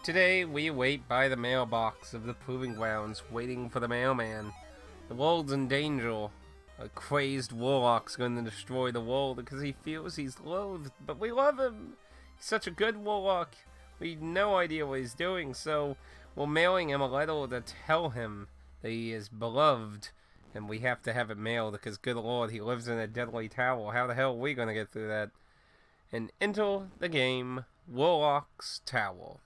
Today, we wait by the mailbox of the proving grounds, waiting for the mailman. The world's in danger. A crazed warlock's going to destroy the world because he feels he's loathed, but we love him. He's such a good warlock. We have no idea what he's doing, so we're mailing him a letter to tell him that he is beloved, and we have to have it mailed because, good lord, he lives in a deadly tower. How the hell are we going to get through that? And enter the game, Warlock's Tower.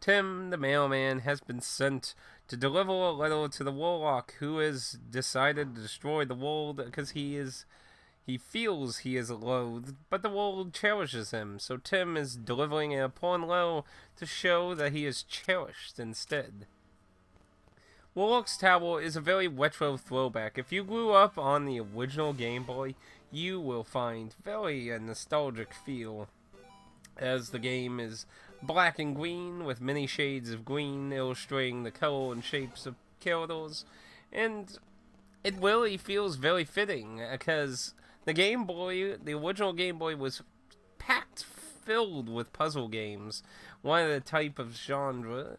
Tim, the mailman, has been sent to deliver a letter to the Warlock, who has decided to destroy the world because he feels he is loathed, but the world cherishes him. So Tim is delivering a porn letter to show that he is cherished instead. Warlock's Tower is a very retro throwback. If you grew up on the original Game Boy, you will find very nostalgic feel, as the game is black and green with many shades of green illustrating the color and shapes of characters, and it really feels very fitting because the Game Boy, the original Game Boy, was packed filled with puzzle games. One of the type of genres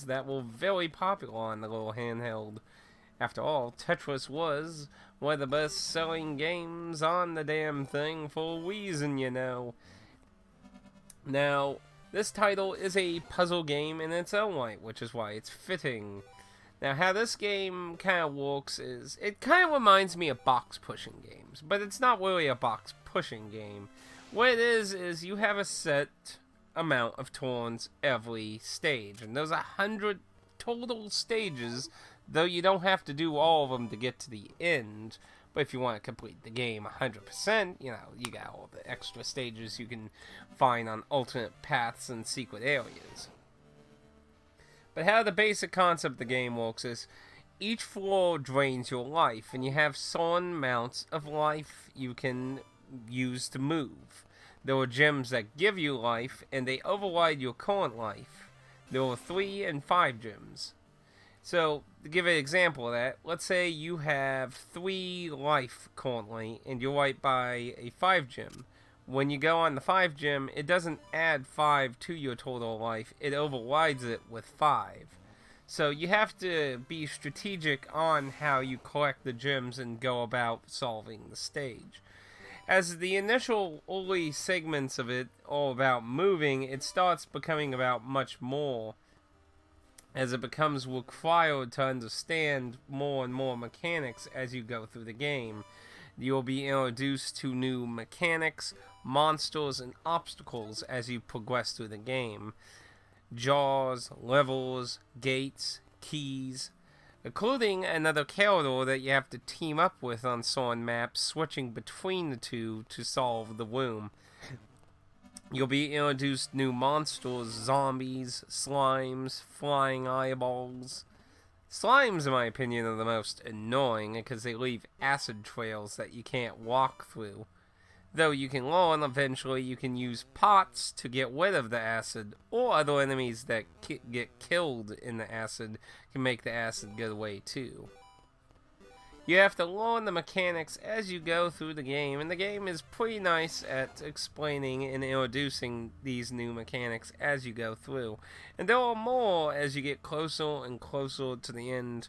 that were very popular on the little handheld. After all, Tetris was one of the best-selling games on the damn thing for a reason, you know. Now, this title is a puzzle game in its own right, which is why it's fitting. Now, how this game kind of works is, it kind of reminds me of box-pushing games, but it's not really a box-pushing game. What it is you have a set amount of turns every stage, and there's 100 total stages, though you don't have to do all of them to get to the end. But if you want to complete the game 100%, you know, you got all the extra stages you can find on alternate paths and secret areas. But how the basic concept of the game works is, each floor drains your life, and you have certain amounts of life you can use to move. There are gems that give you life, and they override your current life. There are 3 and 5 gems. So, to give an example of that, let's say you have 3 life currently, and you're right by a 5 gem. When you go on the 5 gem, it doesn't add 5 to your total life, it overrides it with 5. So you have to be strategic on how you collect the gems and go about solving the stage. As the initial early segments of it are about moving, it starts becoming about much more, as it becomes required to understand more and more mechanics as you go through the game. You'll be introduced to new mechanics, monsters, and obstacles as you progress through the game. Jars, levels, gates, keys, including another character that you have to team up with on certain maps, switching between the two to solve the room. You'll be introduced new monsters, zombies, slimes, flying eyeballs. Slimes, in my opinion, are the most annoying because they leave acid trails that you can't walk through. Though you can learn eventually you can use pots to get rid of the acid, or other enemies that get killed in the acid can make the acid go away too. You have to learn the mechanics as you go through the game, and the game is pretty nice at explaining and introducing these new mechanics as you go through. And there are more as you get closer and closer to the end.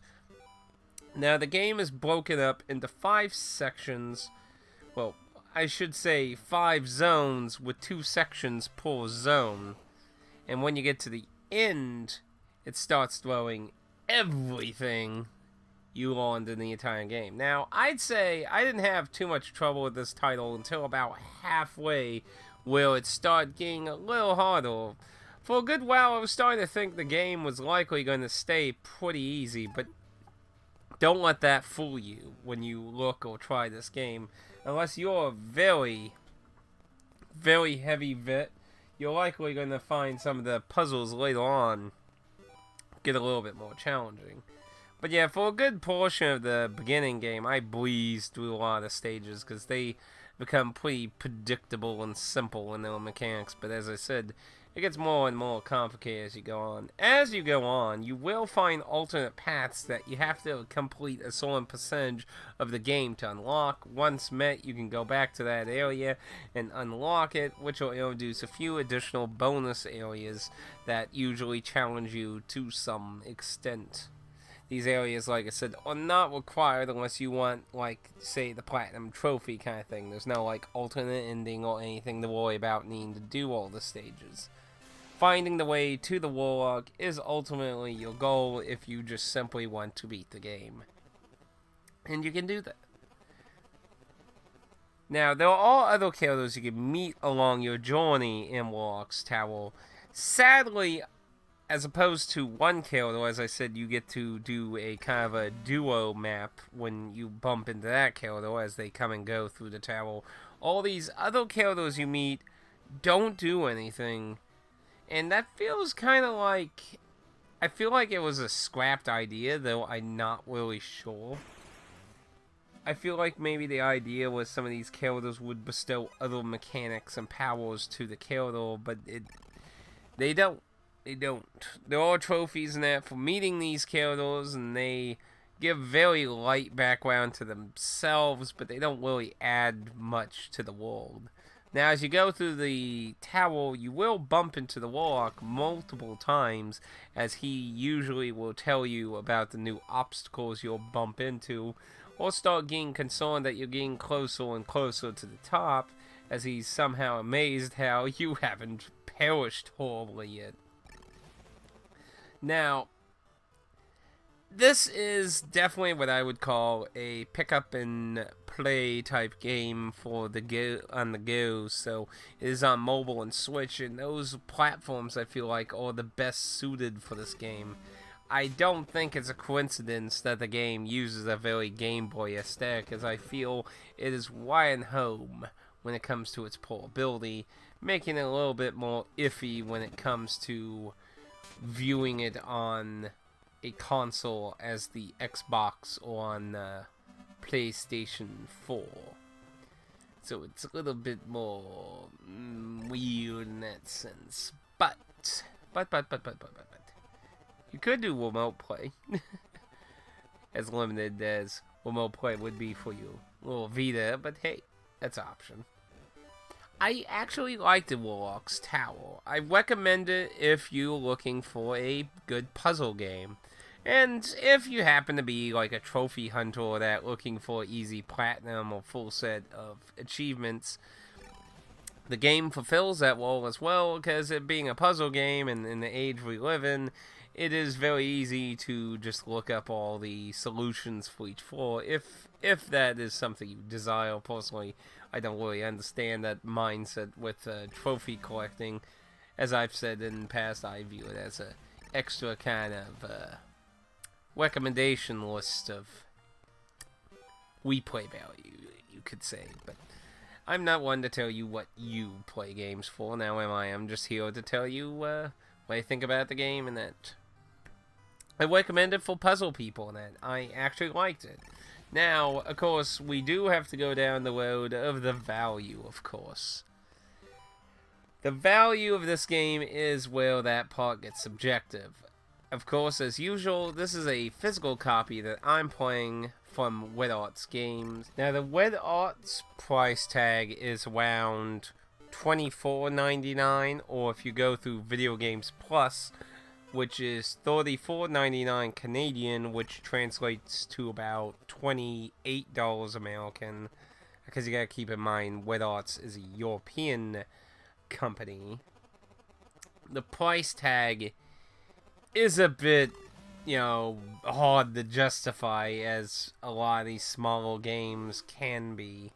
Now, the game is broken up into 5 sections, well, I should say 5 zones with 2 sections per zone. And when you get to the end, it starts throwing everything you learned in the entire game. Now, I'd say I didn't have too much trouble with this title until about halfway, where it started getting a little harder. For a good while, I was starting to think the game was likely going to stay pretty easy, but don't let that fool you when you look or try this game. Unless you're a very, very heavy vet, you're likely going to find some of the puzzles later on get a little bit more challenging. But yeah, for a good portion of the beginning game, I breezed through a lot of stages because they become pretty predictable and simple in their mechanics. But as I said, it gets more and more complicated as you go on. As you go on, you will find alternate paths that you have to complete a certain percentage of the game to unlock. Once met, you can go back to that area and unlock it, which will introduce a few additional bonus areas that usually challenge you to some extent. These areas, like I said, are not required unless you want, like, say, the Platinum Trophy kind of thing. There's no, like, alternate ending or anything to worry about needing to do all the stages. Finding the way to the Warlock is ultimately your goal if you just simply want to beat the game. And you can do that. Now, there are other characters you can meet along your journey in Warlock's Tower. Sadly, as opposed to one character, as I said, you get to do a kind of a duo map when you bump into that character as they come and go through the tower. All these other characters you meet don't do anything. And that feels kind of like... I feel like it was a scrapped idea, though I'm not really sure. I feel like maybe the idea was some of these characters would bestow other mechanics and powers to the character, but they don't. They don't. There are trophies in that for meeting these characters, and they give very light background to themselves, but they don't really add much to the world. Now, as you go through the tower, you will bump into the Warlock multiple times, as he usually will tell you about the new obstacles you'll bump into, or start getting concerned that you're getting closer and closer to the top, as he's somehow amazed how you haven't perished horribly yet. Now, this is definitely what I would call a pick up and play type game for the on the go. So it is on mobile and Switch, and those platforms I feel like are the best suited for this game. I don't think it's a coincidence that the game uses a very Game Boy aesthetic, as I feel it is right home when it comes to its portability, making it a little bit more iffy when it comes to viewing it on a console as the Xbox or on PlayStation 4. So it's a little bit more weird in that sense. But you could do remote play. As limited as remote play would be for you little Vita, but hey, that's an option. I actually like the Warlock's Tower. I recommend it if you're looking for a good puzzle game. And if you happen to be like a trophy hunter that looking for easy platinum or full set of achievements, the game fulfills that role as well, because it being a puzzle game and in the age we live in, it is very easy to just look up all the solutions for each floor if that is something you desire. Personally, I don't really understand that mindset with trophy collecting. As I've said in the past, I view it as a extra kind of recommendation list of replay value, you could say. But I'm not one to tell you what you play games for, now am I? I'm just here to tell you what I think about the game, and that I recommend it for puzzle people, and that I actually liked it. Now, of course, we do have to go down the road of the value, of course. The value of this game is where that part gets subjective. Of course, as usual, this is a physical copy that I'm playing from Red Arts Games. Now, the Red Arts price tag is around $24.99, or if you go through Video Games Plus, which is $34.99 Canadian, which translates to about $28 American, because you gotta keep in mind, Red Arts is a European company. The price tag is a bit, hard to justify, as a lot of these smaller games can be.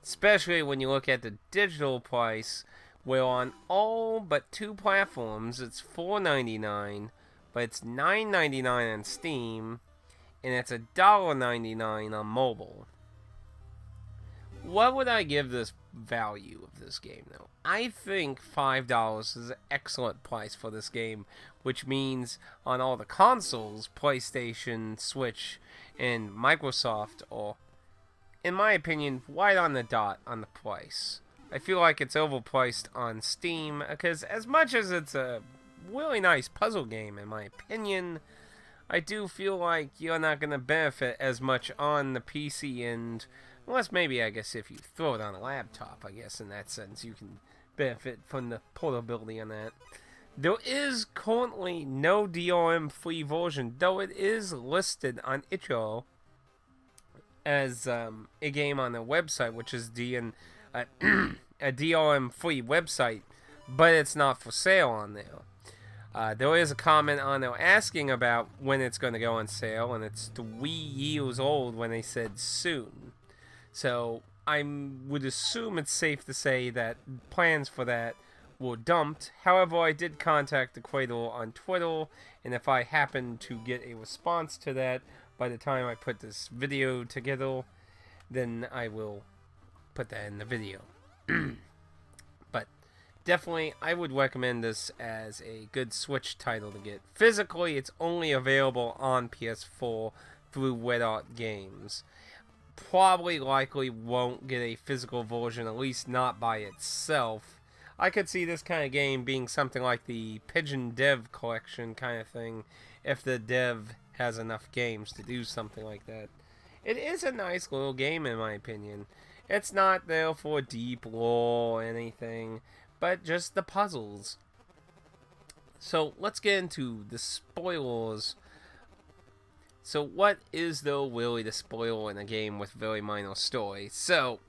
Especially when you look at the digital price, where on all but 2 platforms it's $4.99, but it's $9.99 on Steam, and it's $1.99 on mobile. What would I give this value of this game, though? I think $5 is an excellent price for this game, which means on all the consoles, PlayStation, Switch, and Microsoft are, in my opinion, right on the dot on the price. I feel like it's overpriced on Steam, because as much as it's a really nice puzzle game, in my opinion, I do feel like you're not going to benefit as much on the PC end, unless maybe, I guess, if you throw it on a laptop, I guess, in that sense, you can benefit from the portability on that. There is currently no DRM-free version, though it is listed on itch.io as a game on their website, which is a DRM-free website, but it's not for sale on there. There is a comment on there asking about when it's going to go on sale, and it's 3 years old when they said soon. So I would assume it's safe to say that plans for that were dumped. However, I did contact the creator on Twitter, and if I happen to get a response to that by the time I put this video together, then I will put that in the video. But definitely, I would recommend this as a good Switch title to get. Physically, it's only available on PS4 through Red Art Games. Probably likely won't get a physical version, at least not by itself. I could see this kind of game being something like the Pigeon Dev collection kind of thing, if the dev has enough games to do something like that. It is a nice little game, in my opinion. It's not there for deep lore or anything, but just the puzzles. So let's get into the spoilers. So what is there really to spoil in a game with very minor story? So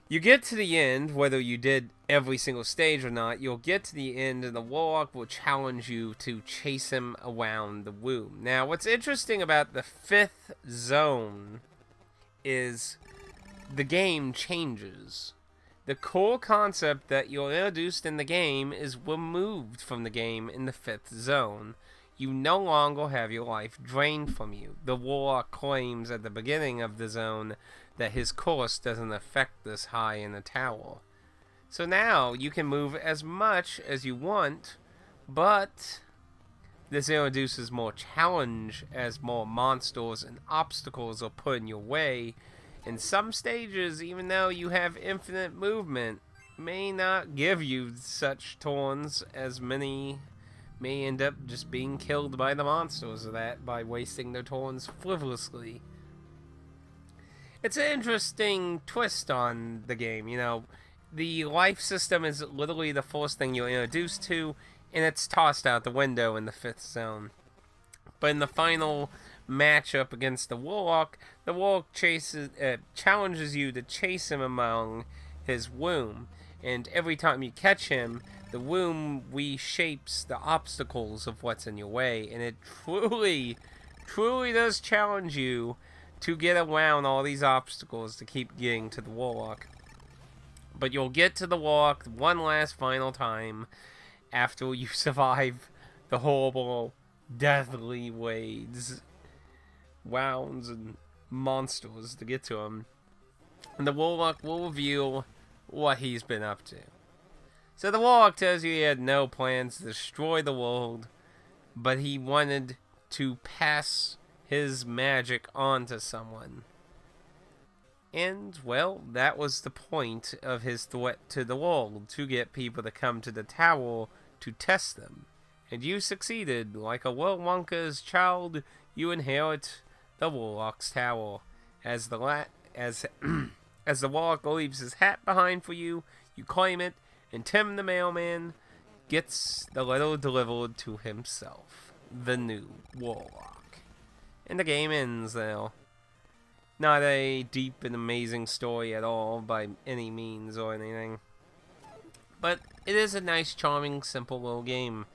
you get to the end, whether you did every single stage or not, you'll get to the end and the Warlock will challenge you to chase him around the room. Now, what's interesting about the 5th zone is the game changes. The core concept that you're introduced in the game is removed from the game in the 5th zone. You no longer have your life drained from you. The Warlock claims at the beginning of the zone that his course doesn't affect this high in the tower. So now you can move as much as you want, but this introduces more challenge as more monsters and obstacles are put in your way. In some stages, even though you have infinite movement, may not give you such turns, as many may end up just being killed by the monsters of that by wasting their turns frivolously. It's an interesting twist on the game, you know. The life system is literally the first thing you're introduced to, and it's tossed out the window in the 5th zone. But in the final matchup against the Warlock challenges you to chase him among his womb. And every time you catch him, the womb reshapes the obstacles of what's in your way. And it truly, truly does challenge you to get around all these obstacles to keep getting to the Warlock. But you'll get to the Warlock one last final time after you survive the horrible, deathly rounds and monsters to get to him. And the Warlock will reveal what he's been up to. So the Warlock tells you he had no plans to destroy the world, but he wanted to pass his magic on to someone. And, well, that was the point of his threat to the world, to get people to come to the tower to test them. And you succeeded. Like a Will Wonka's child, you inherit the Warlock's tower. As the Warlock leaves his hat behind for you, you claim it, and Tim the mailman gets the letter delivered to himself, the new Warlock. And the game ends there. Not a deep and amazing story at all by any means or anything. But it is a nice, charming, simple little game.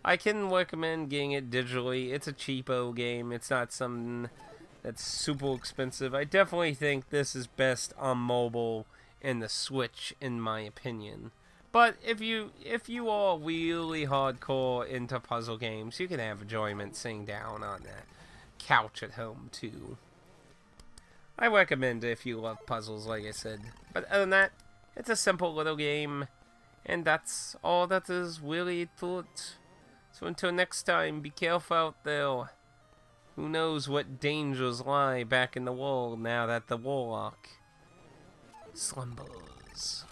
I can recommend getting it digitally. It's a cheapo game. It's not something that's super expensive. I definitely think this is best on mobile and the Switch, in my opinion. But if you are really hardcore into puzzle games, you can have enjoyment sitting down on the couch at home too. I recommend it if you love puzzles, like I said. But other than that, it's a simple little game, and that's all that is really to it. So until next time, be careful out there. Who knows what dangers lie back in the world now that the Warlock slumbers.